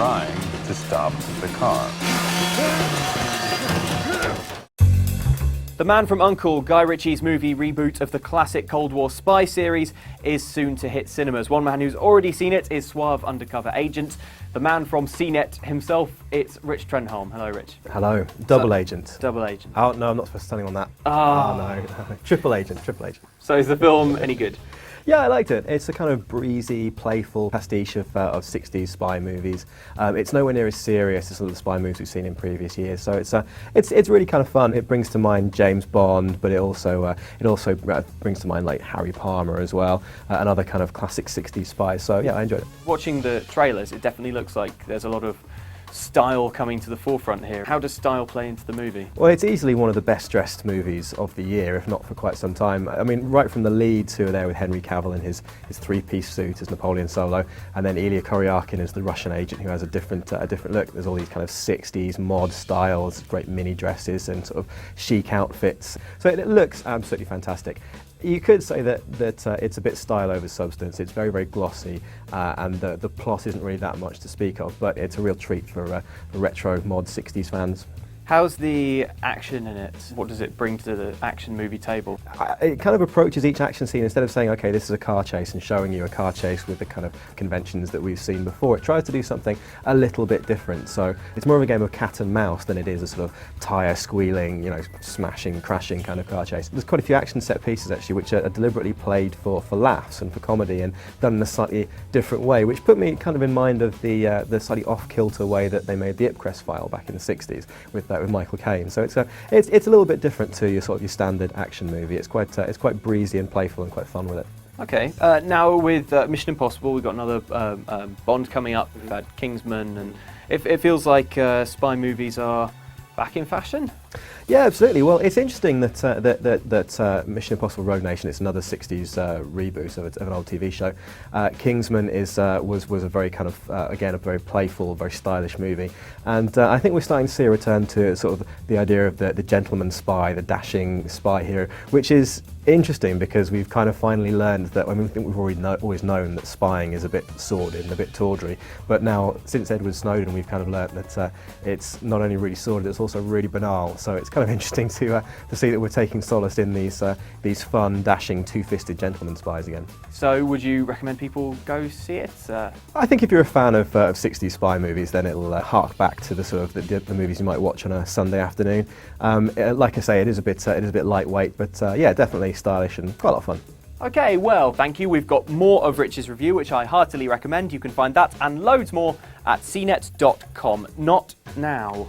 trying to stop the car. The man from U.N.C.L.E, Guy Ritchie's movie reboot of the classic Cold War spy series, is soon to hit cinemas. One man who's already seen it is suave undercover agent. The man from CNET himself, it's Rich Trenholm. Hello, Rich. Hello. Double agent. Double agent. Oh, no, I'm not supposed to tell you on that. Oh. No. Triple agent. So is the film any good? Yeah, I liked it. It's a kind of breezy, playful pastiche of 60s spy movies. It's nowhere near as serious as some of the spy movies we've seen in previous years. So it's really kind of fun. It brings to mind James Bond, but it also brings to mind like Harry Palmer as well, and other kind of classic 60s spies. So yeah, I enjoyed it. Watching the trailers, it definitely looks like there's a lot of style coming to the forefront here. How does style play into the movie? Well, it's easily one of the best dressed movies of the year, if not for quite some time. I mean, right from the leads who are there with Henry Cavill in his three-piece suit as Napoleon Solo, and then Ilya Kuryakin as the Russian agent who has a different look. There's all these kind of 60s mod styles, great mini dresses and sort of chic outfits. So it looks absolutely fantastic. You could say that it's a bit style over substance. It's very, very glossy, and the plot isn't really that much to speak of, but it's a real treat for retro mod 60s fans. How's the action in it? What does it bring to the action movie table? It kind of approaches each action scene, instead of saying, okay, this is a car chase and showing you a car chase with the kind of conventions that we've seen before. It tries to do something a little bit different. So it's more of a game of cat and mouse than it is a sort of tyre squealing, smashing, crashing kind of car chase. There's quite a few action set pieces actually which are deliberately played for laughs and for comedy and done in a slightly different way, which put me kind of in mind of the slightly off-kilter way that they made the Ipcress File back in the 60s with Michael Caine. So it's a little bit different to your standard action movie. It's quite breezy and playful and quite fun with it. Okay, now with Mission Impossible, we've got another Bond coming up. We've had Kingsman, and it feels like spy movies are back in fashion. Yeah, absolutely. Well, it's interesting that Mission Impossible: Rogue Nation, it's another 60s reboot of an old TV show. Kingsman was a very kind of again a very playful, very stylish movie, and I think we're starting to see a return to sort of the idea of the gentleman spy, the dashing spy hero, which is interesting because we've kind of finally learned that. I think we've always known that spying is a bit sordid and a bit tawdry, but now since Edward Snowden, we've kind of learned that it's not only really sordid, it's also really banal. So it's kind of interesting to see that we're taking solace in these fun, dashing, two-fisted gentleman spies again. So would you recommend people go see it? I think if you're a fan of 60s spy movies, then it'll hark back to the sort of the movies you might watch on a Sunday afternoon. Like I say, it is a bit lightweight, but yeah, definitely stylish and quite a lot of fun. Okay, well, thank you. We've got more of Rich's review, which I heartily recommend. You can find that and loads more at cnet.com. Not now.